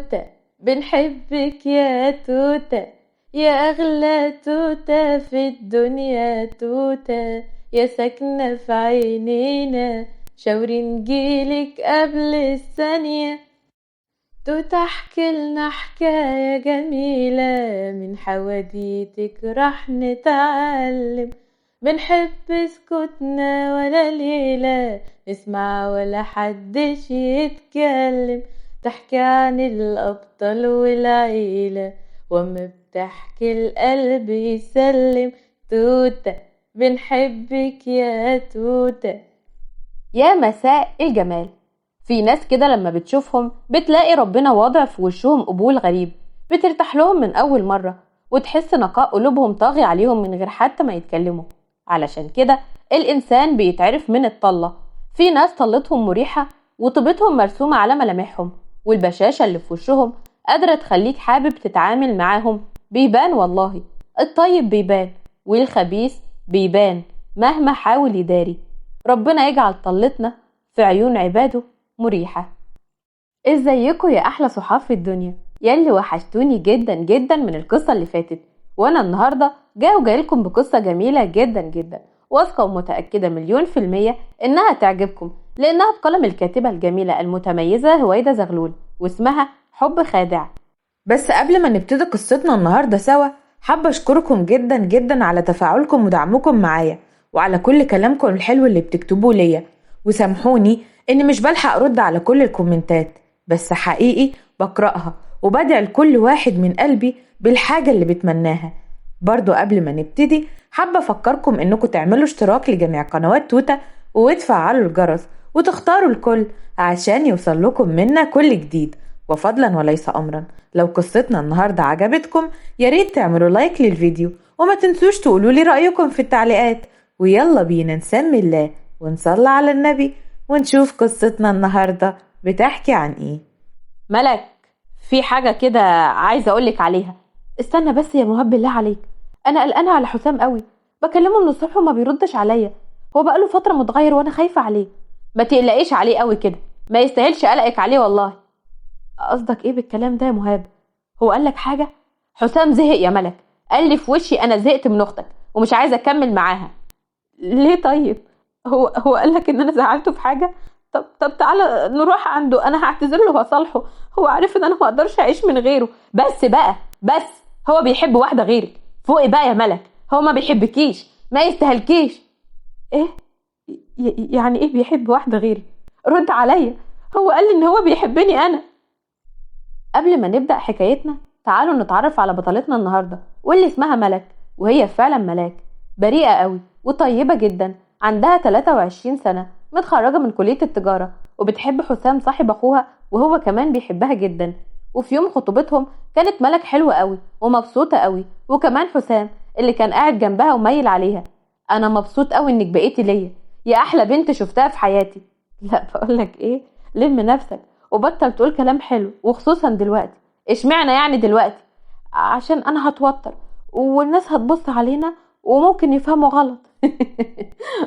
توتة، بنحبك يا توتة، يا أغلى توتة في الدنيا توتة، يا ساكنة في عينينا، شاوري نجيلك قبل الثانية. توتة احكي لنا حكاية جميلة، من حواديتك راح نتعلم، بنحب سكوتنا ولا ليلة نسمع ولا حدش يتكلم، تحكي عن الأبطال والعيلة، وما بتحكي القلب يسلم. توتة بنحبك يا توتة. يا مساء الجمال. في ناس كده لما بتشوفهم بتلاقي ربنا واضع في وشهم قبول غريب، بترتاح لهم من أول مرة، وتحس نقاء قلوبهم طاغي عليهم من غير حتى ما يتكلموا. علشان كده الإنسان بيتعرف من الطلة. في ناس طلتهم مريحة وطيبتهم مرسومة على ملامحهم، والبشاشة اللي في وشهم قادرة تخليك حابب تتعامل معاهم. بيبان والله، الطيب بيبان والخبيث بيبان مهما حاول يداري. ربنا يجعل طلتنا في عيون عباده مريحة. ازيكم يا احلى صحاب في الدنيا، ياللي وحشتوني جدا جدا من القصة اللي فاتت. وانا النهاردة جايلكم بقصة جميلة جدا جدا، واثقة ومتأكدة 100% انها تعجبكم، لانها بقلم الكاتبة الجميلة المتميزة هويدا زغلول، واسمها حب خادع. بس قبل ما نبتدي قصتنا النهاردة سوا، حابة أشكركم جدا جدا على تفاعلكم ودعمكم معايا، وعلى كل كلامكم الحلو اللي بتكتبوه ليا. وسامحوني إني مش بلحق أرد على كل الكومنتات، بس حقيقي بقرأها وبدعي لكل واحد من قلبي بالحاجة اللي بتمناها. برضو قبل ما نبتدي حابة أفكركم إنكم تعملوا اشتراك لجميع قنوات توتة، وتفعلوا الجرس وتختاروا الكل عشان يوصل لكم منا كل جديد. وفضلا وليس أمرا، لو قصتنا النهاردة عجبتكم ياريت تعملوا لايك للفيديو، وما تنسوش تقولوا لي رأيكم في التعليقات. ويلا بينا نسمي الله ونصلي على النبي ونشوف قصتنا النهاردة بتحكي عن ايه. ملك، في حاجة كده عايزة أقولك عليها. استنى بس يا مهاب بالله عليك، أنا قلقانة على حسام قوي، بكلمه من الصبح وما بيردش عليا، هو بقاله فترة متغير وأنا خايفة عليه. ما تقلقيش عليه قوي كده، ما يستاهلش قلقك عليه والله. قصدك ايه بالكلام ده يا مهاب؟ هو قالك حاجة؟ حسام زهق يا ملك، قال لي في وشي أنا زهقت من أختك ومش عايزة أكمل معاها. ليه طيب؟ هو قالك إن أنا زعلته في حاجة؟ طب تعالى نروح عنده، أنا هعتذر له وأصالحه، هو عارف إن أنا ما أقدرش أعيش من غيره. بس بقى بس، هو بيحب واحدة غيرك، فوقي بقى يا ملك، هو ما بيحبكيش، ما يستاهلكيش. إيه؟ يعني إيه بيحب واحدة غيري؟ رد عليا، هو قال لي إن هو بيحبني أنا. قبل ما نبدأ حكايتنا تعالوا نتعرف على بطلتنا النهاردة، واللي اسمها ملك، وهي فعلا ملاك، بريئة قوي وطيبة جدا، عندها 23 سنة، متخرجة من كلية التجارة، وبتحب حسام صاحب أخوها، وهو كمان بيحبها جدا. وفي يوم خطوبتهم كانت ملك حلوة قوي ومبسوطة قوي، وكمان حسام اللي كان قاعد جنبها وميل عليها. أنا مبسوط قوي إنك بقيتي ليا، يا أحلى بنت شفتها في حياتي. لا بقولك إيه، لم نفسك وبطل تقول كلام حلو، وخصوصا دلوقتي. اشمعنى يعني دلوقتي؟ عشان انا هتوتر والناس هتبص علينا وممكن يفهموا غلط.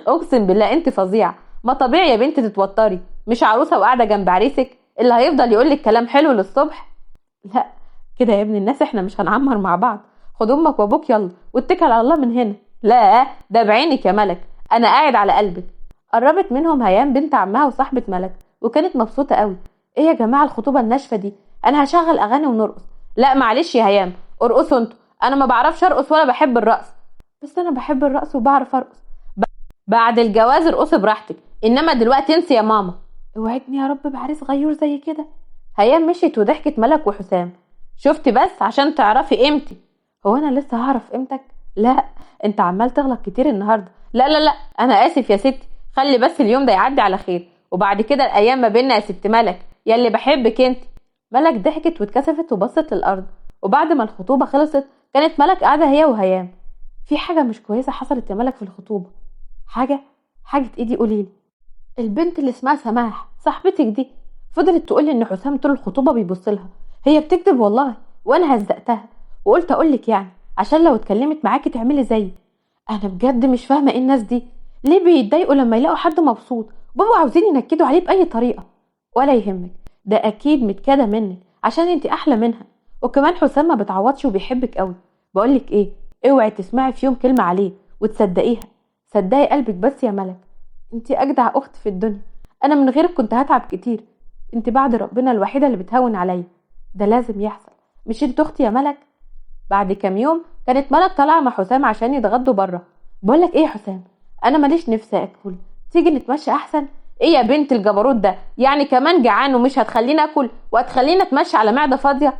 اقسم بالله انت فظيعه، ما طبيعي يا بنت تتوتري، مش عروسه وقاعده جنب عريسك اللي هيفضل يقولك كلام حلو للصبح. لا كده يا ابن الناس، احنا مش هنعمر مع بعض، خد امك وابوك يلا واتكل على الله من هنا. لا ده بعينك يا ملك، انا قاعد على قلبك. قربت منهم هيام بنت عمها وصاحبه ملك، وكانت مبسوطه قوي. ايه يا جماعه الخطوبه الناشفه دي؟ انا هشغل اغاني ونرقص. لا معلش يا هيام، ارقصوا انتوا، انا ما بعرفش ارقص ولا بحب الرقص. بس انا بحب الرقص وبعرف ارقص. بعد الجواز ارقصي براحتك، انما دلوقتي انسي يا ماما. اوعدني يا رب بعريس غيور زي كده. هيام مشيت وضحكت ملك وحسام. شفتي بس عشان تعرفي قيمتي. هو انا لسه هعرف قيمتك؟ لا انت عمال تغلط كتير النهارده. لا انا اسف يا ستي، خلي بس اليوم ده يعدي على خير، وبعد كده الايام ما بيننا يا ست ملك، يلي بحبك انت. ملك ضحكت واتكسفت وبصت للارض. وبعد ما الخطوبه خلصت كانت ملك قاعده هي وهيام. في حاجه مش كويسه حصلت يا ملك في الخطوبه. حاجه ايه دي؟ قوليلي. البنت اللي اسمها سماح صاحبتك دي فضلت تقولي ان حسام طول الخطوبه بيبص لها. هي بتكذب والله، وانا هزقتها وقلت اقولك يعني عشان لو اتكلمت معاكي تعملي زيي. انا بجد مش فاهمه ايه الناس دي، ليه بيتضايقوا لما يلاقوا حد مبسوط وبابا عاوزين ينكدوا عليه باي طريقه؟ ولا يهمك، ده اكيد متكاده منك عشان انتي احلى منها. وكمان حسام ما بتعوضش وبيحبك قوي. بقولك ايه، اوعي تسمعي في يوم كلمة عليه وتصدقيها. صدقي قلبك بس يا ملك، انتي اجدع اخت في الدنيا. انا من غيرك كنت هتعب كتير. انتي بعد ربنا الوحيدة اللي بتهون عليا. ده لازم يحصل، مش انت اختي يا ملك؟ بعد كام يوم كانت ملك طالعة مع حسام عشان يتغدوا بره. بقولك ايه يا حسام، انا ماليش نفسي اكل، تيجي نتمشى احسن؟ ايه يا بنت الجبروت ده؟ يعني كمان جعان ومش هتخليني اكل وهتخليني اتمشى على معدة فاضية؟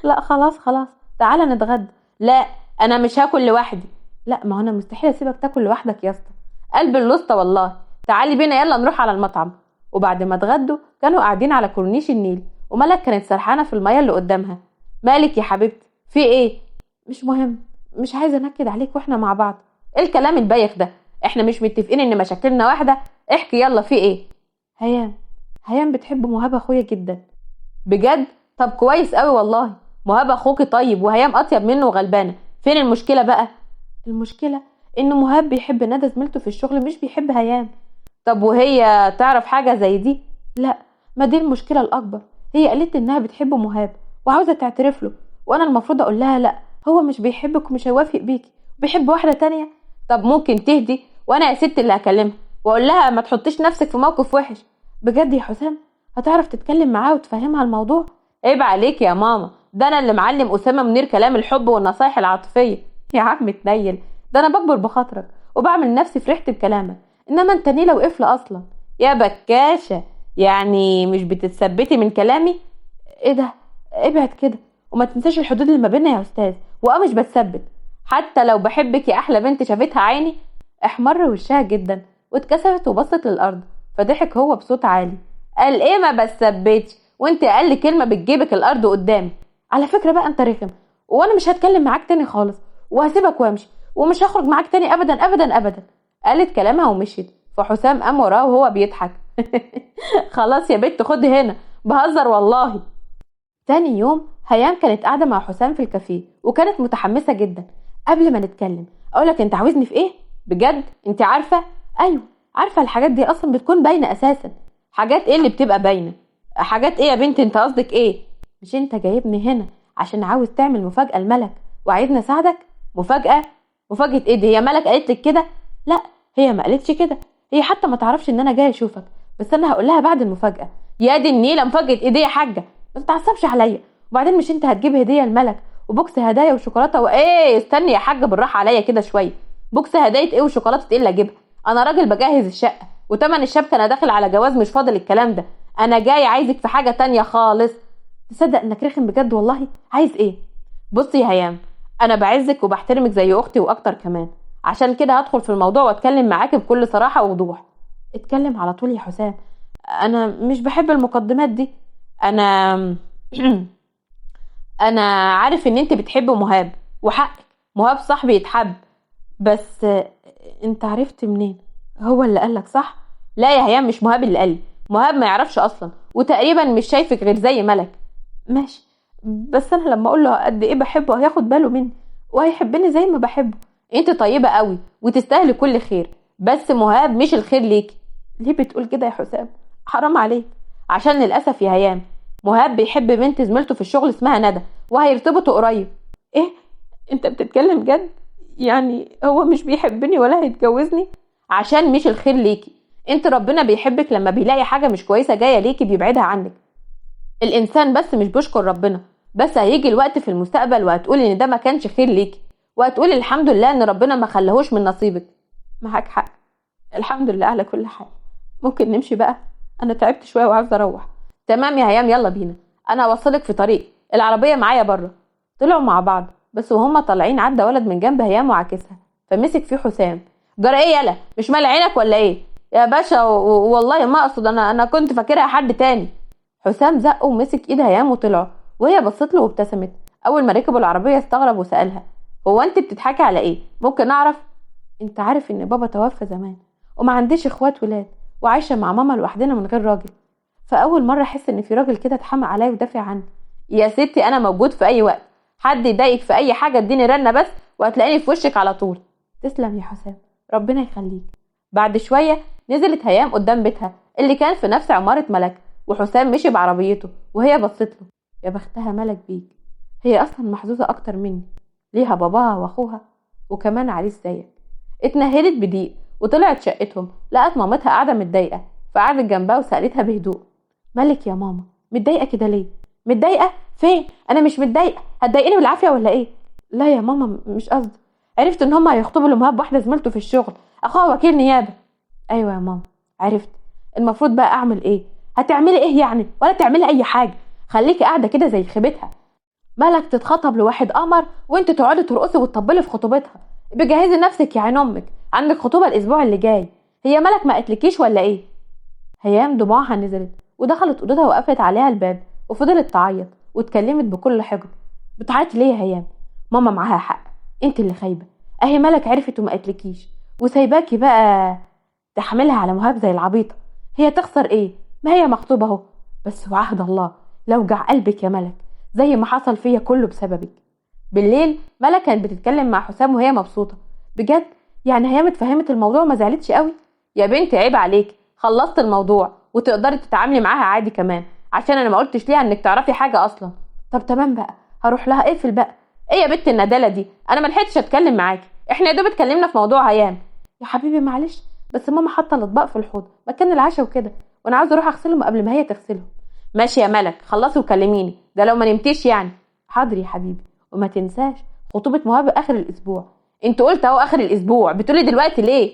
لا خلاص خلاص، تعالى نتغدى. لا، انا مش هاكل لوحدي. لا، ما هو انا مستحيل اسيبك تاكل لوحدك يا اسطى، قلب اللوسته والله. تعالي بينا يلا نروح على المطعم. وبعد ما اتغدوا كانوا قاعدين على كورنيش النيل، وملك كانت سرحانه في الميه اللي قدامها. مالك يا حبيبتي، في ايه؟ مش مهم، مش عايزه انكد عليك واحنا مع بعض. ايه الكلام البايخ ده؟ احنا مش متفقين ان مشاكلنا واحده؟ احكي يلا، في ايه؟ هيام بتحب مهاب اخويا جدا. بجد؟ طب كويس قوي والله. مهاب اخوكي طيب وهيام اطيب منه وغلبانه. فين المشكله بقى؟ المشكله ان مهاب بيحب ندى زميلته في الشغل، مش بيحب هيام. طب وهي تعرف حاجه زي دي؟ لا، ما دي المشكله الاكبر. هي قالت انها بتحب مهاب وعاوزه تعترف له، وانا المفروض اقول لها لا، هو مش بيحبك ومش هيوافق بيكي، بيحب واحده تانية. طب ممكن تهدي وانا يا ست اللي هكلمها واقول لها ما تحطيش نفسك في موقف وحش. بجد يا حسام؟ هتعرف تتكلم معاه وتفهمها الموضوع؟ عيب عليك يا ماما، ده انا اللي معلم اسامه منير كلام الحب والنصايح العاطفيه. يا عم تنيل، ده انا بكبر بخاطرك وبعمل نفسي فرحت بكلامك، انما انت نيله وقفله اصلا. يا بكاشه، يعني مش بتتثبتي من كلامي؟ ايه ده؟ ابعد كده وما تنساش الحدود اللي ما بيننا يا استاذ. مش بتثبت، حتى لو بحبك يا احلى بنت شافتها عيني. احمر وشها جدا واتكسفت وبصت للارض، فضحك هو بصوت عالي. قال ايه ما بتثبتش؟ وانت اقل كلمه بتجيبك الارض قدامي. على فكره بقى انت رخم، وانا مش هتكلم معاك تاني خالص، وهسيبك وامشي، ومش هخرج معاك تاني ابدا ابدا ابدا. قالت كلامها ومشيت، فحسام قام وراه وهو بيضحك. خلاص يا بنت خد هنا، بهزر والله. تاني يوم هيام كانت قاعده مع حسام في الكافيه وكانت متحمسه جدا. قبل ما نتكلم اقولك انت عاوزني في ايه؟ بجد انت عارفه؟ ايوه عارفه، الحاجات دي اصلا بتكون باينه اساسا. حاجات ايه اللي بتبقى باينه؟ حاجات ايه يا بنت؟ انت قصدك ايه؟ مش انت جايبني هنا عشان عاوز تعمل مفاجاه لملك وعايزني اساعدك؟ مفاجاه؟ مفاجاه ايه دي؟ هي ملك قالت لك كده؟ لا، هي ما قالتش كده، هي حتى ما تعرفش ان انا جاي اشوفك، بس انا هقول لها بعد المفاجاه. يا دي النيله، مفاجاه ايه دي يا حاجه؟ ما تتعصبش عليا. وبعدين مش انت هتجيب هديه لملك وبوكس هدايا وشوكولاته وايه؟ استني يا حاجه بالراحه عليا كده شويه. بوكس هدايا ايه وشوكولاته ايه اللي اجيبها؟ انا راجل بجهز الشقه وتمن الشبكه، انا داخل على جواز، مش فاضل الكلام ده. انا جاي عايزك في حاجه تانية خالص. تصدق انك رخم بجد والله. عايز ايه؟ بصي يا هيام، انا بعزك وبحترمك زي اختي واكتر كمان، عشان كده هدخل في الموضوع واتكلم معاك بكل صراحه ووضوح. اتكلم على طول يا حسام، انا مش بحب المقدمات دي. انا انا عارف ان انت بتحب مهاب، وحقك، مهاب صاحبي يتحب، بس انت عرفت منين؟ هو اللي قالك صح؟ لا يا هيام، مش مهاب اللي قالي، مهاب ما يعرفش اصلا وتقريبا مش شايفك غير زي ملك. ماشي، بس انا لما اقول له قد ايه بحبه هياخد باله مني وهيحبني زي ما بحبه. انت طيبه قوي وتستاهلي كل خير، بس مهاب مش الخير ليكي. ليه بتقول كده يا حسام؟ حرام عليك. عشان للاسف يا هيام، مهاب بيحب بنت زميلته في الشغل اسمها ندى، وهيرتبطوا قريب. ايه؟ انت بتتكلم جد؟ يعني هو مش بيحبني ولا هيتجوزني؟ عشان مش الخير ليكي. انت ربنا بيحبك لما بيلاقي حاجه مش كويسه جايه ليكي بيبعدها عنك. الانسان بس مش بيشكر ربنا، بس هيجي الوقت في المستقبل وهتقولي ان ده ما كانش خير ليكي، وهتقولي الحمد لله ان ربنا ما خلاهوش من نصيبك. معاك حق، الحمد لله على كل حال. ممكن نمشي بقى؟ انا تعبت شويه وعاوزه اروح. تمام يا هيام، يلا بينا، انا هوصلك في طريق، العربيه معايا بره. طلعوا مع بعض، بس وهم طالعين عدى ولد من جنب هيام وعاكسها، فمسك فيه حسام. جرى ايه يالا؟ مش مال عينك ولا ايه يا باشا؟ والله ما اقصد، انا كنت فاكرها حد تاني. حسام زقه ومسك ايد هيام وطلعوا، وهي بصت له وابتسمت. اول ما ركبوا العربيه استغرب وسالها: هو انت بتضحكي على ايه؟ ممكن اعرف؟ انت عارف ان بابا توفى زمان وما عنديش اخوات ولاد، وعايشه مع ماما لوحدنا من غير راجل، فاول مره احس ان في راجل كده اتحمق عليا ودافع عني. يا ستي انا موجود في اي وقت، حد يضايقك في اي حاجه اديني رنه بس وهتلاقيني في وشك على طول. تسلم يا حسام، ربنا يخليك. بعد شويه نزلت هيام قدام بيتها اللي كان في نفس عماره ملك، وحسام مشي بعربيته وهي بصت له. يا بختها ملك بيك، هي اصلا محظوظه اكتر مني، ليها باباها واخوها وكمان عريس زيك. اتنهدت بضيق وطلعت شقتهم، لقت مامتها قاعده متضايقه، فقعدت جنبها وسالتها بهدوء: مالك يا ماما متضايقه كده ليه؟ متضايقه فين؟ انا مش متضايقه، هتضايقني بالعافيه ولا ايه؟ لا يا ماما مش قصدي، عرفت ان هم هيخطبوا لمهاب واحده زميلته في الشغل، اخوها وكيل نيابه. ايوه يا ماما عرفت، المفروض بقى اعمل ايه؟ هتعملي ايه يعني؟ ولا تعملي اي حاجه، خليكي قاعده كده زي خيبتها. مالك تتخطب لواحد قمر وانت تقعدي ترقصي وتطبلي في خطوبتها؟ بجهزي نفسك يا عين امك، عندك خطوبه الاسبوع اللي جاي. هي مالك ما قتلكيش ولا ايه؟ هيام دموعها نزلت ودخلت اوضتها وقفلت عليها الباب وفضلت تعيط واتكلمت بكل حقد: بتعيطي ليه يا هيام؟ ماما معاها حق، انت اللي خايبه، اهي مالك عرفت وما قتلكيش وسايباكي بقى تحملها على مهاب زي العبيطه. هي تخسر ايه؟ ما هي مخطوبه اهو. بس وعهد الله لوجع قلبك يا ملك، زي ما حصل فيا كله بسببك. بالليل ملك كانت بتتكلم مع حسام وهي مبسوطه بجد، يعني هي اتفهمت الموضوع ما زعلتش قوي. يا بنتي عيب عليك، خلصت الموضوع وتقدري تتعاملي معاها عادي كمان، عشان انا ما قلتش ليها انك تعرفي حاجه اصلا. طب تمام بقى، هروح لها. اقفل بقى. ايه يا بنت الندالة دي؟ انا ما لحقتش اتكلم معاكي، احنا يا دوب اتكلمنا في موضوع هيام. يا حبيبي معلش، بس ماما حاطه الاطباق في الحوض مكان العشاء وكده، وانا عاوزه اروح اغسلهم قبل ما هي تغسلهم. ماشي يا ملك، خلصي وكلميني، ده لو ما نمتيش يعني. حاضر يا حبيبي، وما تنساش خطوبه مهاب اخر الاسبوع. انت قلت اهو اخر الاسبوع، بتقولي دلوقتي ليه؟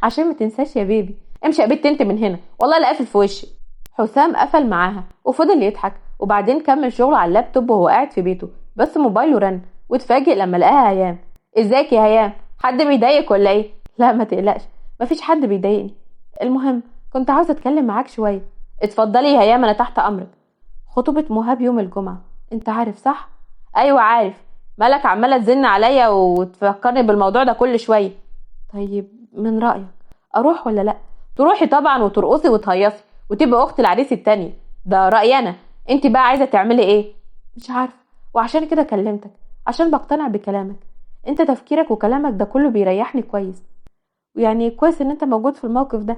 عشان ما تنساش يا بيبي. امشي يا بنت انت من هنا، والله لا قافل في وشي. حسام قفل معاها وفضل يضحك، وبعدين كمل شغله على اللابتوب وهو قاعد في بيته، بس موبايله رن واتفاجئ لما لقاها هيام. ازيك يا هيام؟ حد بيضايقك ولا ايه؟ لا ما تقلقش، مفيش حد بيضايقني. المهم كنت عاوزه اتكلم معاك شويه. اتفضلي يا هيام، انا تحت امرك. خطوبه مهاب يوم الجمعه، انت عارف صح؟ ايوه عارف، مالك عماله تزن عليا وتفكرني بالموضوع ده كل شويه. طيب من رايك اروح ولا لا؟ تروحي طبعا، وترقصي وتهيصي وتبقى اخت العريس التانية، ده رايي انا. انت بقى عايزه تعملي ايه؟ مش عارفه، وعشان كده كلمتك، عشان بقتنع بكلامك. انت تفكيرك وكلامك ده كله بيريحني كويس، ويعني كويس ان انت موجود في الموقف ده.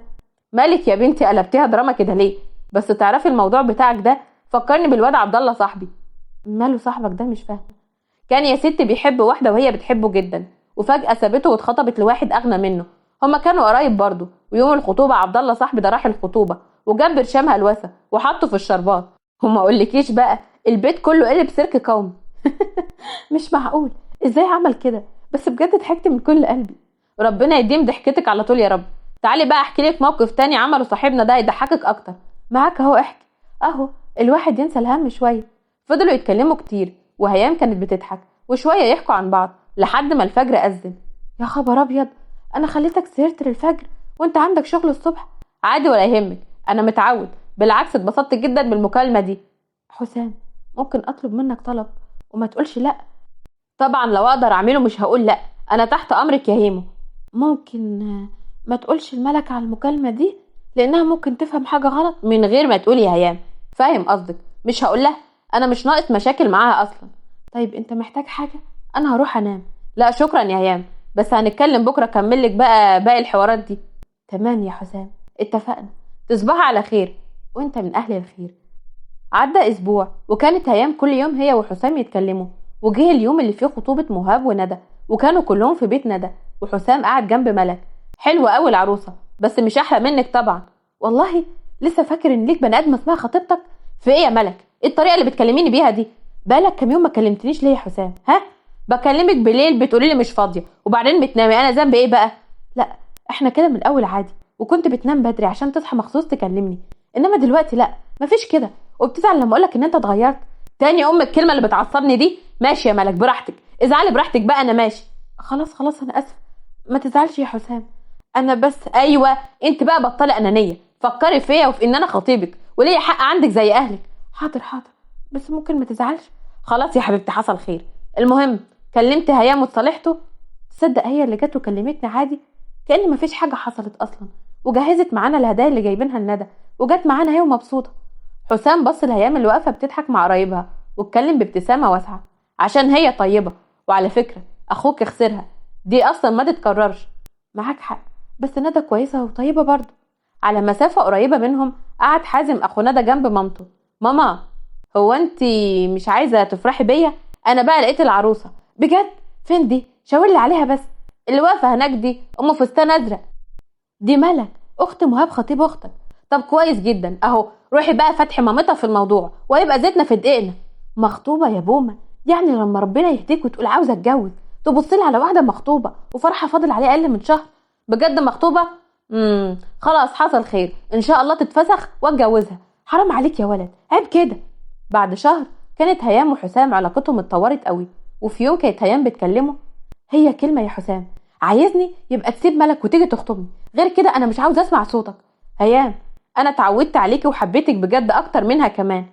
مالك يا بنتي قلبتيها دراما كده ليه؟ بس تعرفي الموضوع بتاعك ده فكرني بالواد عبد الله صاحبي. ماله صاحبك ده؟ مش فاهمه. كان يا ست بيحب واحده وهي بتحبه جدا، وفجاه سابته واتخطبت لواحد اغنى منه. هما كانوا قرايب برضه، ويوم الخطوبه عبد الله صاحبي ده راح الخطوبه وجاب برشام هلوسه وحطه في الشربات، وما اقولكيش بقى البيت كله قلب سيرك قومي. مش معقول، ازاي عمل كده؟ بس بجد ضحكت من كل قلبي. ربنا يديم ضحكتك على طول يا رب. تعالي بقى احكي لك موقف تاني عمله صاحبنا ده يضحكك اكتر. معاك اهو، احكي. اهو الواحد ينسى الهم شويه. فضلوا يتكلموا كتير، وهيام كانت بتضحك وشويه يحكوا عن بعض لحد ما الفجر اذن. يا خبر ابيض، انا خليتك سهرت للفجر وانت عندك شغل الصبح. عادي ولا يهمك، انا متعود، بالعكس اتبسطت جدا بالمكالمه دي. حسام ممكن اطلب منك طلب وما تقولش لا؟ طبعا لو اقدر اعمله مش هقول لا، انا تحت امرك يا هيمو. ممكن ما تقولش الملك على المكالمه دي، لانها ممكن تفهم حاجه غلط. من غير ما تقولي يا هيام، فاهم قصدك، مش هقول لها، انا مش ناقص مشاكل معاها اصلا. طيب انت محتاج حاجه؟ انا هروح انام. لا شكرا يا هيام، بس هنتكلم بكره اكمل لك بقى باقي الحوارات دي. تمام يا حسام، اتفقنا. تصبحي على خير، وانت من اهل الخير. عدى اسبوع وكانت هيام كل يوم هي وحسام يتكلموا، وجه اليوم اللي فيه خطوبة مهاب وندى، وكانوا كلهم في بيت ندى، وحسام قاعد جنب ملك. حلوة قوي العروسة، بس مش احلى منك طبعا. والله لسه فاكر ان ليك بني ادم اسمها خطيبتك؟ في ايه يا ملك؟ ايه الطريقة اللي بتكلميني بيها دي؟ بقالك كام يوم ما كلمتنيش ليه يا حسام؟ ها؟ بكلمك بالليل بتقولي لي مش فاضية، وبعدين بتنامي، انا ذنبي ايه بقى؟ لا احنا كده من الاول عادي، وكنت بتنام بدري عشان تصحى مخصوص تكلمني، انما دلوقتي لا، مفيش كده، وبتزعل لما اقولك ان انت اتغيرت. تاني الكلمه اللي بتعصبني دي. ماشي يا ملك براحتك، ازعلي براحتك بقى، انا ماشي. خلاص خلاص انا اسف، ما تزعلش يا حسام. انا بس ايوه، انت بقى بطلي انانيه، فكري فيا وفي ان انا خطيبك وليا حق عندك زي اهلك. حاضر حاضر، بس ممكن ما تزعلش. خلاص يا حبيبتي حصل خير. المهم كلمت هيام وتصالحته. تصدق هي اللي جت وكلمتني عادي كأن مفيش حاجه حصلت اصلا، وجهزت معانا الهدايا اللي جايبينها لندى، وجت معانا هي ومبسوطه. حسام بص لهيام اللي واقفه بتضحك مع قرايبها، واتكلم بابتسامه واسعه: عشان هي طيبه، وعلى فكره اخوك خسرها، دي اصلا ما تتكررش. معاك حق، بس ندى كويسه وطيبه برضه. على مسافه قريبه منهم قعد حازم اخو ندى جنب مامته. ماما، هو انت مش عايزه تفرحي بيا؟ انا بقى لقيت العروسه بجد. فين دي؟ شاور لي عليها بس. اللي واقفه هناك دي ام فستان ازرق. دي ملك اخت مهاب خطيب اختك. طب كويس جدا اهو، روحي بقى فتحي مامتها في الموضوع وهيبقى زيتنا في دقيقنا. مخطوبه يا بومه؟ يعني لما ربنا يهديك وتقول عاوزه اتجوز تبص لي على واحده مخطوبه وفرحه فاضل عليه اقل من شهر؟ بجد مخطوبه؟ خلاص حصل خير، ان شاء الله تتفسخ واتجوزها. حرام عليك يا ولد، عيب كده. بعد شهر كانت هيام وحسام علاقتهم اتطورت قوي، وفي يوم كانت هيام بتكلمه. هي كلمه يا حسام، عايزني يبقى تسيب ملك وتيجي تخطبني، غير كده انا مش عاوز اسمع صوتك. هيام انا اتعودت عليكي وحبيتك بجد اكتر منها كمان.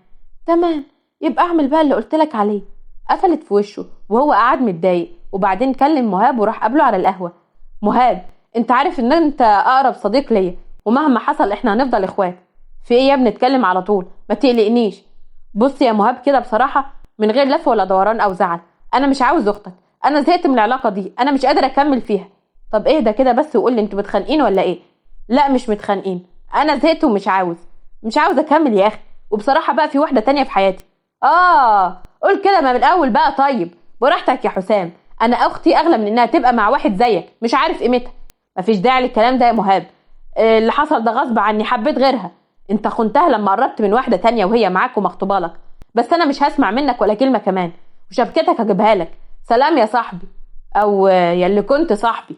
تمام، يبقى اعمل بقى اللي قلتلك عليه. قفلت في وشه وهو قعد متضايق، وبعدين كلم مهاب وراح قابله على القهوه. مهاب انت عارف ان انت اقرب صديق ليا، ومهما حصل احنا هنفضل اخوات. في ايه يا ابني؟ اتكلم على طول، ما تقلقنيش. بص يا مهاب كده بصراحه، من غير لف ولا دوران او زعل، انا مش عاوز اختك. انا زهقت من العلاقه دي، انا مش قادر اكمل فيها. طب اهدى كده بس وقول لي انتوا متخانقين ولا ايه؟ لا مش متخانقين، انا زهقت ومش عاوز اكمل يا اخي. وبصراحه بقى في واحده تانية في حياتي. قول كده ما من الاول بقى. طيب براحتك يا حسام، انا اختي اغلى من انها تبقى مع واحد زيك مش عارف قيمتها. مفيش داعي للكلام ده يا مهاب، اللي حصل ده غصب عني، حبيت غيرها. انت خنتها لما قربت من واحده تانية وهي معاك ومخطوبه لك. بس انا مش هسمع منك ولا كلمه كمان، وشبكتك هجيبها لك. سلام يا صاحبي، او يا اللي كنت صاحبي.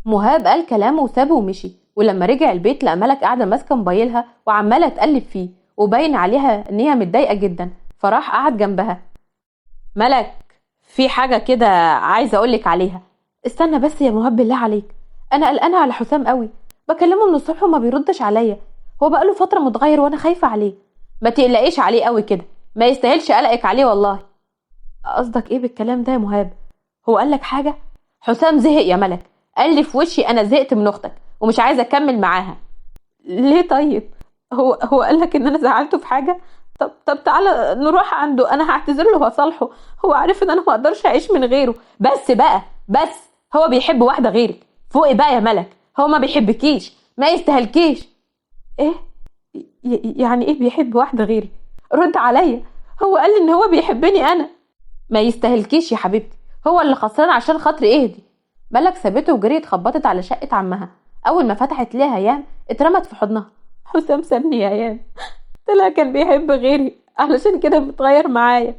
مهاب قال كلامه وسابه ومشي، ولما رجع البيت لقى ملك قاعده ماسكه موبايلها وعماله تقلب فيه، وباين عليها ان هي متضايقه جدا، فراح قعد جنبها. ملك في حاجه كده عايزه اقولك عليها. استنى بس يا مهاب بالله عليك، انا قلقانه على حسام قوي، بكلمه من الصبح وما بيردش عليا. هو بقاله فتره متغير وانا خايفه عليه. ما تقلقيش عليه قوي كده، ما يستاهلش قلقك عليه والله. قصدك ايه بالكلام ده يا مهاب؟ هو قالك حاجه؟ حسام زهق يا ملك، قال لي في وشي انا زهقت من اختك ومش عايزه اكمل معاها. ليه طيب؟ هو قالك ان انا زعلته في حاجه؟ طب تعالى نروح عنده، انا هعتذر له وهصالحه. هو عارف ان انا ما اقدرش اعيش من غيره. بس بقى بس، هو بيحب واحده غيرك. فوقي بقى يا ملك، هو ما بيحبكيش، ما يستاهلكيش. ايه يعني ايه بيحب واحده غيري؟ رد عليا. هو قال لي ان هو بيحبني انا. ما يستاهلكيش يا حبيبتي، هو اللي خسران عشان خاطري اهدي. ملك سابته وجريت خبطت على شقه عمها. اول ما فتحت ليها هيام اترمت في حضنها. حسام سابني يا هيام، طلع كان بيحب غيري علشان كده بتغير معايا.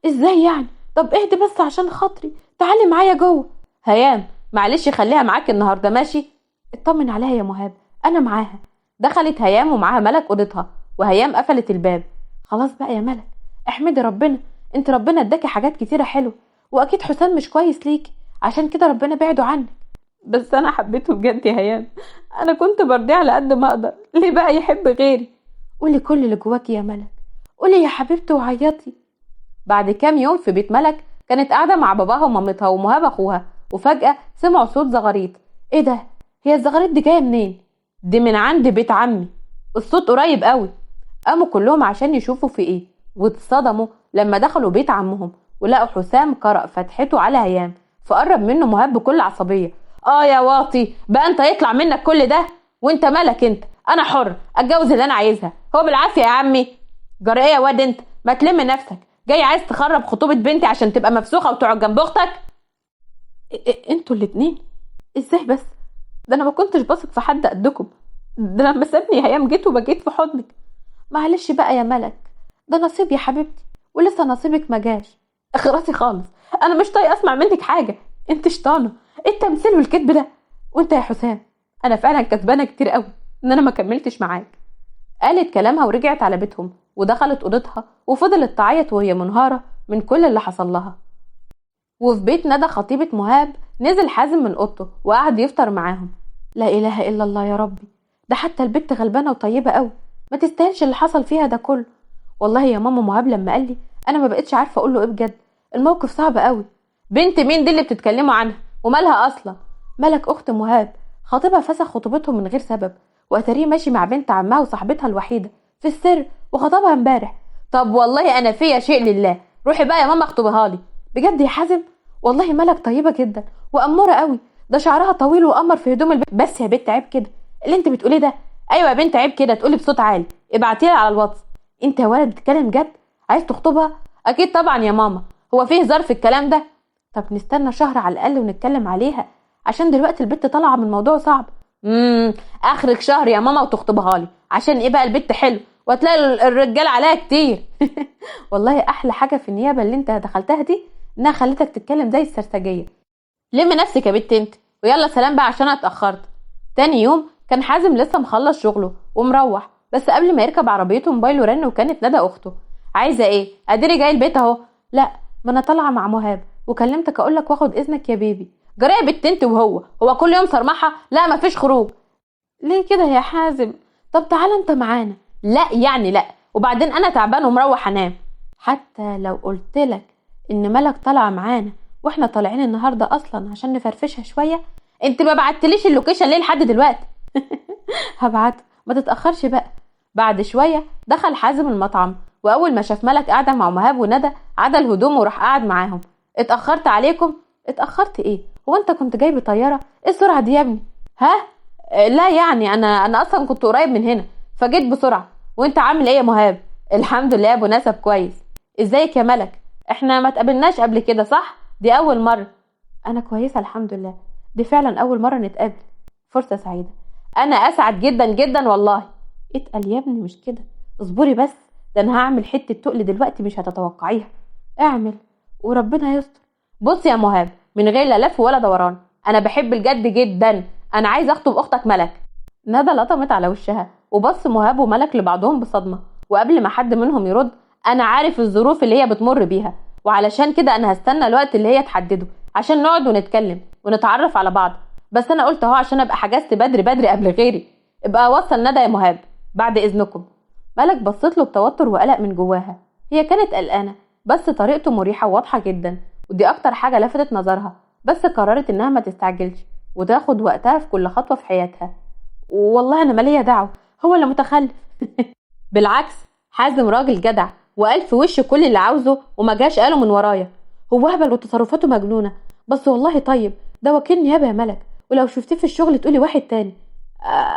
ازاي يعني؟ طب اهدي بس عشان خاطري، تعالي معايا جوه. هيام معلش خليها معاك النهارده ماشي؟ اطمن عليها يا مهاب، انا معاها. دخلت هيام ومعاها ملك اوضتها، وهيام قفلت الباب. خلاص بقى يا ملك، احمدي ربنا، انت ربنا اداكي حاجات كتيره حلوه، واكيد حسام مش كويس ليكي عشان كده ربنا بعده عنك. بس انا حبيته بجد يا هيام، انا كنت برضيه على قد ما اقدر، ليه بقى يحب غيري؟ قولي كل اللي جواكي يا ملك، قولي يا حبيبتي وعيطي. بعد كام يوم في بيت ملك كانت قاعده مع باباها ومامتها ومهاب اخوها، وفجاه سمعوا صوت زغاريط. ايه ده؟ هي الزغاريط دي جايه منين؟ دي من عند بيت عمي، الصوت قريب قوي. قاموا كلهم عشان يشوفوا في ايه، واتصدموا لما دخلوا بيت عمهم ولقوا حسام قرأ فتحته على هيام، فقرب منه مهاب بكل عصبيه. يا واطي بقى، انت يطلع منك كل ده؟ وانت مالك انت؟ انا حر اتجوز اللي انا عايزها، هو بالعافيه يا عمي. جرى ايه يا واد انت؟ ما تلم نفسك، جاي عايز تخرب خطوبه بنتي عشان تبقى مفسوخه وتقعد جنب اختك؟ انتوا الاتنين ازاي بس؟ ده انا ما كنتش بثق في حد قدكم، ده لما سابني هيام جيت وبجيت في حضنك. معلش بقى يا ملك، ده نصيب يا حبيبتي، ولسه نصيبك ما جاش. اخرسي خالص، انا مش طايقه اسمع منك حاجه، انت شطانه، ايه التمثيل والكذب ده؟ وانت يا حسام، انا فعلا كسبانه كتير قوي ان انا ما كملتش معاك. قالت كلامها ورجعت على بيتهم ودخلت اوضتها وفضلت تعيط وهي منهاره من كل اللي حصل لها. وفي بيت ندى خطيبه مهاب نزل حازم من اوضته وقعد يفطر معاهم. لا اله الا الله يا ربي، ده حتى البت غلبانه وطيبه قوي، ما تستاهلش اللي حصل فيها ده كله. والله يا ماما مهاب لما قال لي انا ما بقتش عارفه اقول له ايه بجد، الموقف صعب قوي. بنت مين دي اللي بتتكلموا عنها؟ ومالها اصلا؟ ملك اخت مهاب، خطيبها فسخ خطوبتهم من غير سبب، واتاريه ماشي مع بنت عمها وصاحبتها الوحيده في السر، وخطبها امبارح. طب والله انا فيا شيء لله، روحي بقى يا ماما اخطبها لي. بجد يا حازم، والله ملك طيبه جدا واموره قوي، ده شعرها طويل وقمر في هدوم البنت. بس يا بنت عيب كده اللي انت بتقوليه ده. ايوه يا بنت عيب كده تقولي بصوت عالي، ابعتيلي على الواتس. انت يا ولد بتتكلم جد؟ عايز تخطبها؟ اكيد طبعا يا ماما، هو فيه هزار في الكلام ده؟ طب نستنى شهر على الاقل ونتكلم عليها، عشان دلوقتي البت طالعه من موضوع صعب. اخرك شهر يا ماما وتخطبها لي، عشان ايه بقى؟ البت حلو وهتلاقي الرجال عليها كتير. والله احلى حاجه في النيابه اللي انت دخلتها دي انها خلتك تتكلم زي السرسجيه. لم نفسك يا بنت انت، ويلا سلام بقى عشان انا اتاخرت. تاني يوم كان حازم لسه مخلص شغله ومروح، بس قبل ما يركب عربيته موبايله رن وكانت ندى اخته. عايزه ايه؟ اديني جاي البيت اهو. لا، ما انا طالعه مع مهاب وكلمتك اقول لك واخد اذنك يا بيبي. جرى يا بنت انت هو كل يوم صرمحه؟ لا مفيش خروج. ليه كده يا حازم؟ طب تعالى انت معانا. لا يعني لا، وبعدين انا تعبان ومروح انام. حتى لو قلتلك ان ملك طالعه معانا واحنا طالعين النهارده اصلا عشان نفرفشها شويه، انت ما بعتليش اللوكيشن ليه لحد دلوقتي؟ هبعته، ما تتاخرش بقى. بعد شويه دخل حازم المطعم، واول ما شاف ملك قاعده مع مهاب وندى عدل هدومه وراح قاعد معاهم. اتاخرت عليكم؟ اتاخرت ايه؟ هو انت كنت جاي بطياره؟ ايه السرعه دي يا ابني؟ ها؟ لا يعني انا اصلا كنت قريب من هنا فجيت بسرعه. وانت عامل ايه يا مهاب؟ الحمد لله يا ابو نسب كويس. ازيك يا ملك؟ احنا ما تقابلناش قبل كده صح؟ دي اول مره. انا كويسه الحمد لله، دي فعلا اول مره نتقابل. فرصه سعيده. انا اسعد جدا جدا والله. اتقل يا ابني مش كده، اصبري بس، ده انا هعمل حته تقل دلوقتي مش هتتوقعيها. اعمل وربنا يستر. بص يا مهاب، من غير لا لف ولا دوران، انا بحب الجد جدا، انا عايز اخطب اختك ملك. ندى لطمت على وشها وبص مهاب وملك لبعضهم بصدمه، وقبل ما حد منهم يرد، انا عارف الظروف اللي هي بتمر بيها، وعلشان كده انا هستنى الوقت اللي هي تحدده عشان نقعد ونتكلم ونتعرف على بعض. بس انا قلت اهو عشان ابقى حجزت بدري بدري قبل غيري. ابقى وصل ندى يا مهاب بعد اذنكم. ملك بصت له بتوتر وقلق من جواها، هي كانت قلقانه بس طريقته مريحه وواضحه جدا، ودي اكتر حاجه لفتت نظرها. بس قررت انها ما تستعجلش وتاخد وقتها في كل خطوه في حياتها. والله انا ماليه دعوه، هو اللي متخلف. بالعكس، حازم راجل جدع وقال في وش كل اللي عاوزه وما جاش قاله من ورايا. هو هبل وتصرفاته مجنونه، بس والله طيب، ده وكيل نيابه يا ملك، ولو شفتيه في الشغل تقولي واحد تاني.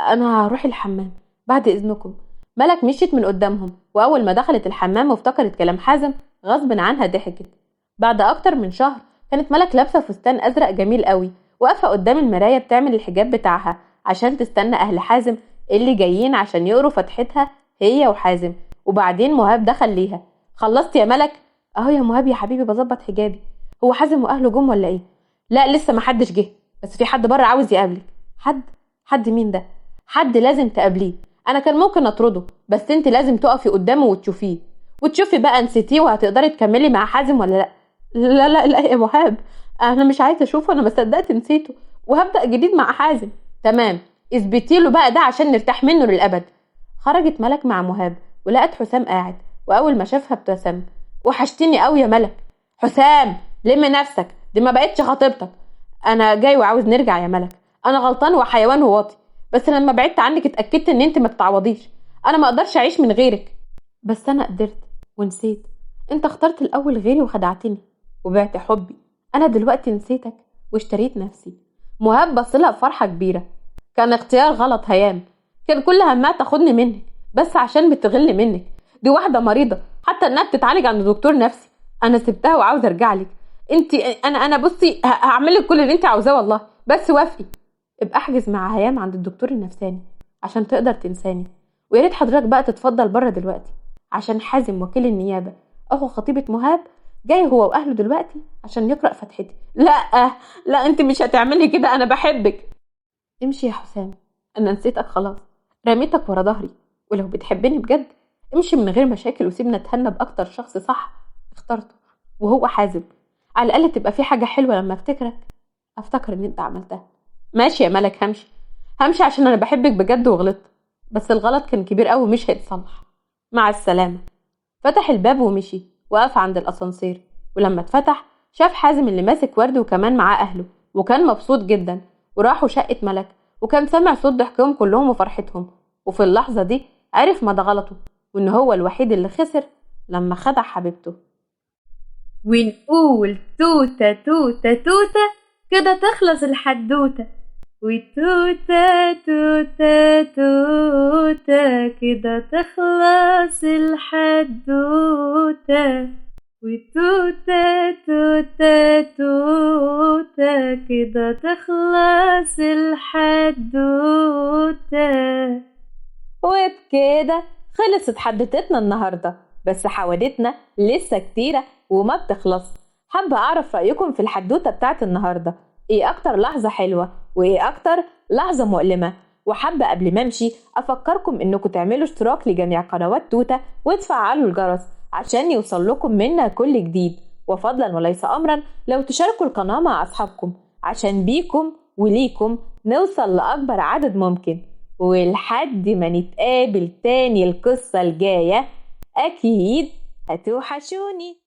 انا هروح الحمام بعد اذنكم. ملك مشيت من قدامهم، واول ما دخلت الحمام وافتكرت كلام حازم غصب عنها ضحكت. بعد اكتر من شهر كانت ملك لابسه فستان ازرق جميل قوي، واقفه قدام المرايه بتعمل الحجاب بتاعها عشان تستنى اهل حازم اللي جايين عشان يقروا فتحتها هي وحازم. وبعدين مهاب دخل ليها. خلصت يا ملك؟ اهو يا مهاب يا حبيبي بظبط حجابي. هو حازم واهله جم ولا ايه؟ لا لسه ما حدش جه، بس في حد بره عاوز يقابلك. حد مين ده؟ حد لازم تقابليه، انا كان ممكن اطرده بس انت لازم تقفي قدامه وتشوفيه، وتشوفي بقى نسيتيه وهتقدري تكملي مع حازم ولا لا. لا لا لا يا مهاب، انا مش عايزه اشوفه، انا ما صدقت نسيته وهبدا جديد مع حازم. تمام، اثبتي له بقى ده عشان نرتاح منه للابد. خرجت ملك مع مهاب ولقت حسام قاعد، واول ما شافها ابتسم. وحشتني قوي يا ملك. حسام لم نفسك، دي ما بقتش خطيبتك. انا جاي وعاوز نرجع يا ملك، انا غلطان وحيوان وواطي، بس لما بعدت عنك اتاكدت ان انت ما تتعوضيش، انا ما اقدرش اعيش من غيرك. بس انا قدرت ونسيت، انت اخترت الاول غيري وخدعتني وبعت حبي، انا دلوقتي نسيتك واشتريت نفسي. مهاب بصلها بفرحه كبيره. كان اختيار غلط هيام، كان كل همها تاخدني منك بس عشان بتغل منك. دي واحده مريضه حتى انها بتتعالج عند دكتور نفسي، انا سبتها وعاوزه ارجع لك. انت انا بصي هعمل لك كل اللي انت عاوزاه والله، بس وافقي. ابقى احجز مع هيام عند الدكتور النفساني عشان تقدر تنساني، ويا ريت حضرتك بقى تتفضل بره دلوقتي عشان حازم وكيل النيابه اخو خطيبه مهاب جاي هو واهله دلوقتي عشان يقرأ فتحتي. لا لا انت مش هتعملي كده، انا بحبك. امشي يا حسام، انا نسيتك خلاص، رميتك ورا ظهري، ولو بتحبني بجد امشي من غير مشاكل وسيبنا اتهنى باكتر شخص صح اخترته وهو حازم. على الاقل تبقى في حاجه حلوه لما افتكر ان انت عملتها. ماشي يا ملك، همشي عشان انا بحبك بجد وغلطت، بس الغلط كان كبير قوي مش هيتصلح. مع السلامه. فتح الباب ومشي، وقف عند الاسانسير، ولما اتفتح شاف حازم اللي ماسك ورد وكمان معاه اهله، وكان مبسوط جدا. وراحوا شقه ملك، وكان سامع صوت ضحكهم كلهم وفرحتهم. وفي اللحظه دي عرف مدى غلطه، وان هو الوحيد اللي خسر لما خدع حبيبته. ونقول توتة توتة توتة كده تخلص الحدوتة. وتوتة توتة توتة كده تخلص الحدوتة، وتوتة توتة توتة كده تخلص الحدوتة. وبكده خلصت حدوتتنا النهاردة، بس حوادتنا لسه كتيرة وما بتخلص. حابة أعرف رأيكم في الحدوتة بتاعت النهاردة، إيه أكتر لحظة حلوة وإيه أكتر لحظة مؤلمة؟ وحابة قبل ما أمشي أفكركم إنكم تعملوا اشتراك لجميع قنوات توتة وتفعلوا الجرس عشان يوصل لكم منا كل جديد، وفضلا وليس أمرا لو تشاركوا القناة مع أصحابكم عشان بيكم وليكم نوصل لأكبر عدد ممكن. ولحد ما نتقابل تاني القصة الجاية أكيد هتوحشوني.